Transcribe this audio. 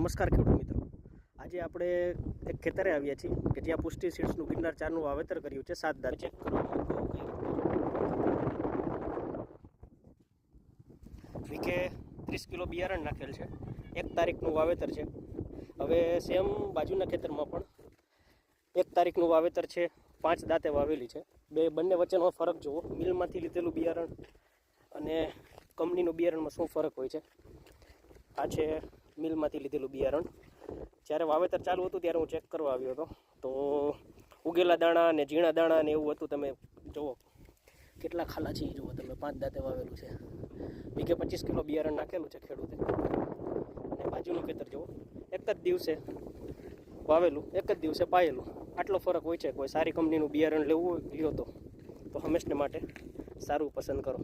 નમસ્કાર ખેડૂત મિત્રો, આજે આપણે એક ખેતરે આવ્યા છીએ કે જ્યાં પુષ્ટિ સીડ્સનું ગિરનાર 4નું વાવેતર કર્યું છે. 7 દાંત ચેક કરો. વીકે 30 કિલો બિયારણ નાખેલ છે. 1 તારીખનું વાવેતર છે. હવે સેમ બાજુના ખેતરમાં પણ 1 તારીખનું વાવેતર છે. 5 દાંતે વાવેલી છે. બંને વચ્ચેનો ફરક જુઓ. મિલમાંથી લીધેલું બિયારણ અને કંપનીનું બિયારણમાં શું ફરક હોય છે. આ છે મિલમાંથી લીધેલું બિયારણ. જ્યારે વાવેતર ચાલુ હતું ત્યારે હું ચેક કરવા આવ્યો હતો, તો ઉગેલા દાણા અને ઝીણા દાણા ને એવું હતું. તમે જુઓ કેટલા ખાલા છે, જુઓ તમે. 5 દાંતે વાવેલું છે. વીકે 25 કિલો બિયારણ નાખેલું છે ખેડૂતે. અને બાજુનું ખેતર જુઓ, એક જ દિવસે વાવેલું, એક જ દિવસે પાયેલું. આટલો ફરક હોય છે. કોઈ સારી કંપનીનું બિયારણ લેવું લ્યો તો હંમેશને માટે સારું પસંદ કરો.